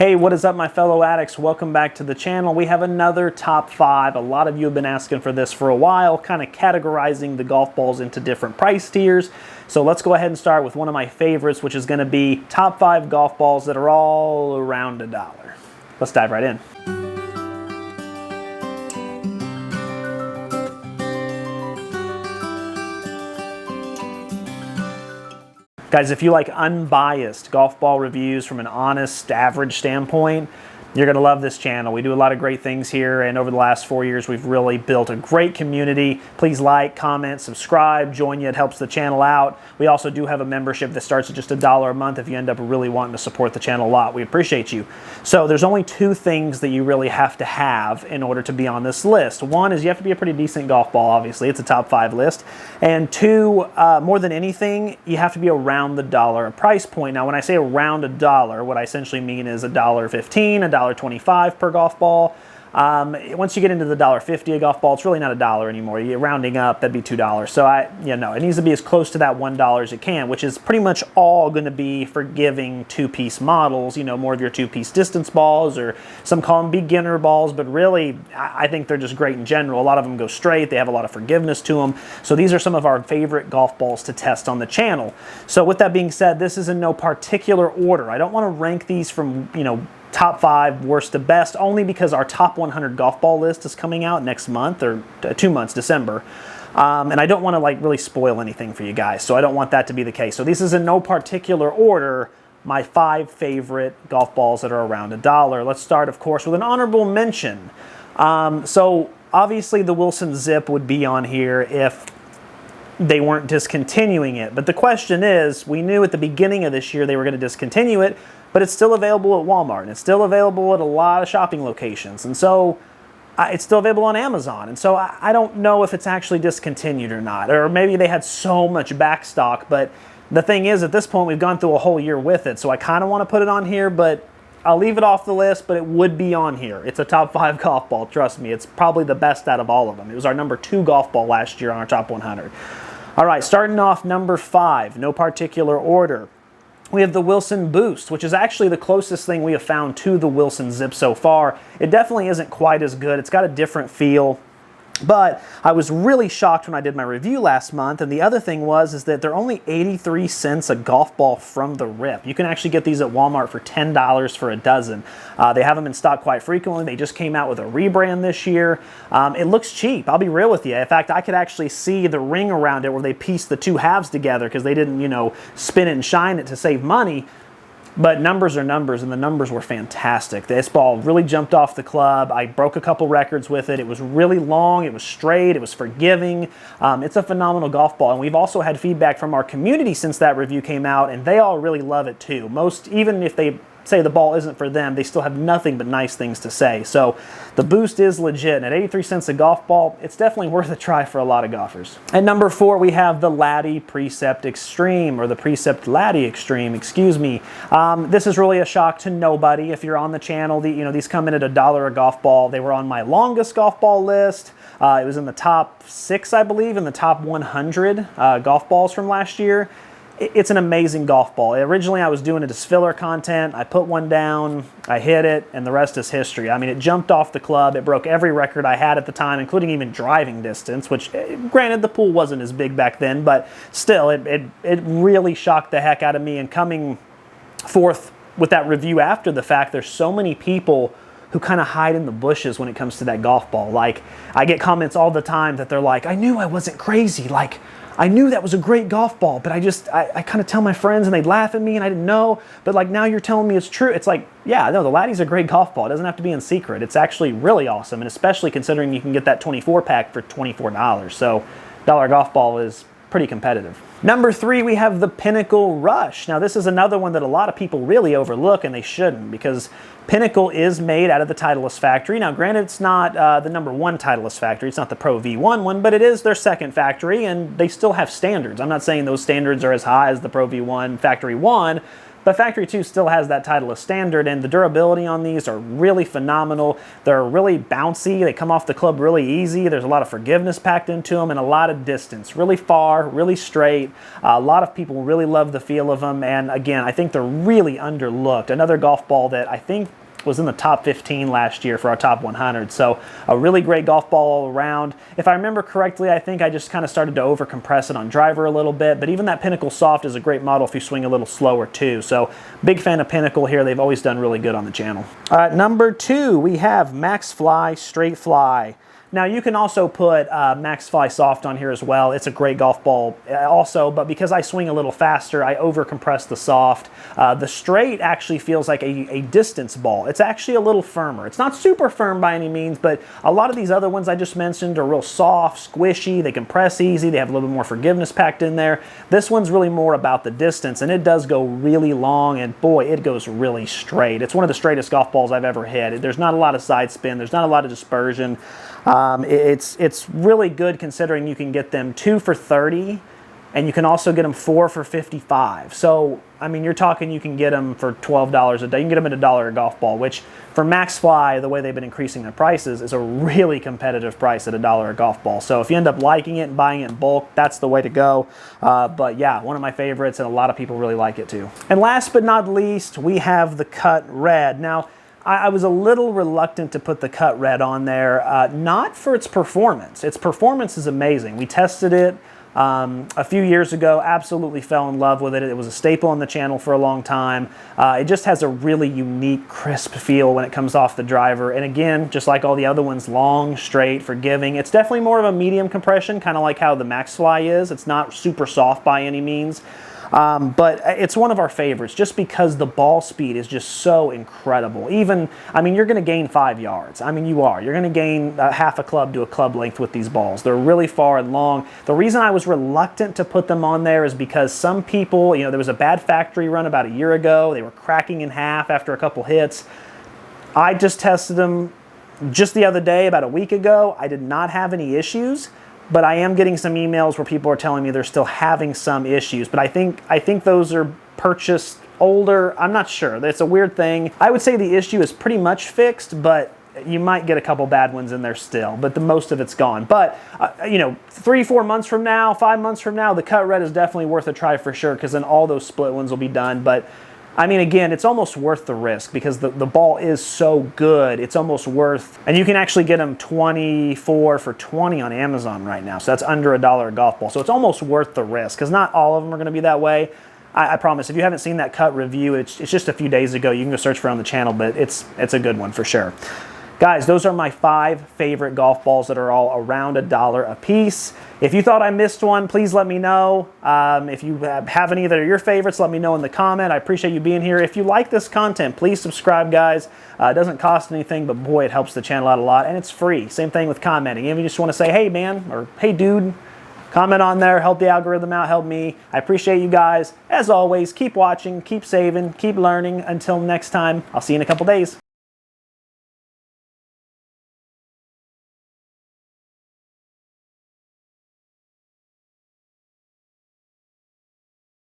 Hey, what is up, my fellow addicts? Welcome back to the channel. We have another top 5. A lot of you have been asking for this for a while, kind of categorizing the golf balls into different price tiers. So let's go ahead and start with one of my favorites, which is going to be top 5 golf balls that are all around $1. Let's dive right in. Guys, if you like unbiased golf ball reviews from an honest, average standpoint, you're going to love this channel. We do a lot of great things here, and over the last 4 years, we've really built a great community. Please like, comment, subscribe, join you. It helps the channel out. We also do have a membership that starts at just $1 a month if you end up really wanting to support the channel a lot. We appreciate you. So there's only 2 things that you really have to have in order to be on this list. One is you have to be a pretty decent golf ball, obviously. It's a top 5 list. And 2, more than anything, you have to be around the dollar price point. Now, when I say around $1, what I essentially mean is $1.15, $1.25 per golf ball. Once you get into the $1.50 a golf ball, it's really not $1 anymore. You're rounding up, that'd be $2. So it needs to be as close to that $1 as it can, which is pretty much all going to be for giving 2-piece models, more of your 2-piece distance balls, or some call them beginner balls, but really, I think they're just great in general. A lot of them go straight. They have a lot of forgiveness to them. So these are some of our favorite golf balls to test on the channel. So with that being said, this is in no particular order. I don't want to rank these from, top 5 worst to best, only because our top 100 golf ball list is coming out next month, or 2 months, December. And I don't want to really spoil anything for you guys, so I don't want that to be the case. So this is in no particular order, my 5 favorite golf balls that are around $1. Let's start, of course, with an honorable mention. So obviously the Wilson Zip would be on here if they weren't discontinuing it. But the question is, we knew at the beginning of this year they were going to discontinue it, but it's still available at Walmart, and it's still available at a lot of shopping locations. And so it's still available on Amazon. And so I don't know if it's actually discontinued or not, or maybe they had so much back stock. But the thing is, at this point, we've gone through a whole year with it. So I kind of want to put it on here, but I'll leave it off the list, but it would be on here. It's a top 5 golf ball, trust me. It's probably the best out of all of them. It was our number 2 golf ball last year on our top 100. All right, starting off number 5, no particular order. We have the Wilson Boost, which is actually the closest thing we have found to the Wilson Zip so far. It definitely isn't quite as good. It's got a different feel. But I was really shocked when I did my review last month, and the other thing is that they're only 83 cents a golf ball from the rip. You can actually get these at Walmart for $10 for a dozen. They have them in stock quite frequently. They just came out with a rebrand this year. It looks cheap, I'll be real with you. In fact, I could actually see the ring around it where they pieced the 2 halves together because they didn't, spin it and shine it to save money. But numbers are numbers, and the numbers were fantastic. This ball really jumped off the club. I broke a couple records with it. It was really long, it was straight, it was forgiving. It's a phenomenal golf ball, and we've also had feedback from our community since that review came out, and they all really love it too. Most, even if they say the ball isn't for them, they still have nothing but nice things to say. So the Boost is legit, and at 83 cents a golf ball, it's definitely worth a try for a lot of golfers. At number 4, we have the Laddie Precept Extreme, or the Precept Laddie Extreme, excuse me. This is really a shock to nobody. If you're on the channel, these come in at $1 a golf ball. They were on my longest golf ball list. It was in the top 6, I believe, in the top 100 golf balls from last year. It's an amazing golf ball. Originally, I was doing it as filler content. I put one down, I hit it, and the rest is history. I mean, it jumped off the club. It broke every record I had at the time, including even driving distance, which, granted, the pool wasn't as big back then, but still, it really shocked the heck out of me. And coming forth with that review after the fact, there's so many people who kind of hide in the bushes when it comes to that golf ball. Like, I get comments all the time that they're like, I knew I wasn't crazy. Like, I knew that was a great golf ball, but I kind of tell my friends and they'd laugh at me and I didn't know. But like, now you're telling me it's true. It's like, yeah, no, the Laddie's a great golf ball. It doesn't have to be in secret. It's actually really awesome. And especially considering you can get that 24 pack for $24. So $1 golf ball is pretty competitive. Number 3, we have the Pinnacle Rush. Now, this is another one that a lot of people really overlook, and they shouldn't, because Pinnacle is made out of the Titleist factory. Now, granted, it's not the number 1 Titleist factory. It's not the Pro V1 one, but it is their second factory, and they still have standards. I'm not saying those standards are as high as the Pro V1 Factory 1, But Factory 2 still has that title of standard, and the durability on these are really phenomenal. They're really bouncy. They come off the club really easy. There's a lot of forgiveness packed into them and a lot of distance. Really far, really straight. A lot of people really love the feel of them, and again, I think they're really underlooked. Another golf ball that I think was in the top 15 last year for our top 100. So a really great golf ball all around. If I remember correctly, I think I just kind of started to over compress it on driver a little bit, but even that Pinnacle Soft is a great model if you swing a little slower too. So big fan of Pinnacle here. They've always done really good on the channel. Number 2, we have Maxfli Straight Fly. Now you can also put Maxfli Soft on here as well. It's a great golf ball also, but because I swing a little faster, I over compress the soft. The straight actually feels like a distance ball. It's actually a little firmer. It's not super firm by any means, but a lot of these other ones I just mentioned are real soft, squishy, they compress easy, they have a little bit more forgiveness packed in there. This one's really more about the distance, and it does go really long, and boy, it goes really straight. It's one of the straightest golf balls I've ever hit. There's not a lot of side spin, there's not a lot of dispersion. It's really good considering you can get them 2 for $30, and you can also get them 4 for $55. So, I mean, you're talking you can get them for $12 a day. You can get them at $1 a golf ball, which for Maxfli, the way they've been increasing their prices, is a really competitive price at $1 a golf ball. So if you end up liking it and buying it in bulk, that's the way to go. But yeah, one of my favorites, and a lot of people really like it too. And last but not least, we have the Cut Red. Now, I was a little reluctant to put the Cut Red on there, not for its performance. Its performance is amazing. We tested it a few years ago, absolutely fell in love with it. It was a staple on the channel for a long time. It just has a really unique, crisp feel when it comes off the driver. And again, just like all the other ones, long, straight, forgiving. It's definitely more of a medium compression, kind of like how the Maxfli is. It's not super soft by any means. But it's one of our favorites just because the ball speed is just so incredible. Even, I mean, you're going to gain 5 yards. I mean, you are. You're going to gain half a club to a club length with these balls. They're really far and long. The reason I was reluctant to put them on there is because some people, you know, there was a bad factory run about a year ago. They were cracking in half after a couple hits. I just tested them just the other day, about a week ago. I did not have any issues. But I am getting some emails where people are telling me they're still having some issues. But I think those are purchased older. I'm not sure. It's a weird thing. I would say the issue is pretty much fixed, but you might get a couple bad ones in there still. But the most of it's gone. But, you know, 3-4 months from now, 5 months from now, the Cut Red is definitely worth a try for sure, because then all those split ones will be done. But I mean, again, it's almost worth the risk because the ball is so good. It's almost worth, and you can actually get them 24 for $20 on Amazon right now. So that's under $1 a golf ball. So it's almost worth the risk because not all of them are going to be that way. I promise. If you haven't seen that Cut review, it's just a few days ago. You can go search for it on the channel, but it's a good one for sure. Guys, those are my 5 favorite golf balls that are all around $1 a piece. If you thought I missed one, please let me know. If you have any that are your favorites, let me know in the comment. I appreciate you being here. If you like this content, please subscribe, guys. It doesn't cost anything, but boy, it helps the channel out a lot, and it's free. Same thing with commenting. If you just want to say, hey, man, or hey, dude, comment on there, help the algorithm out, help me. I appreciate you guys. As always, keep watching, keep saving, keep learning. Until next time, I'll see you in a couple days.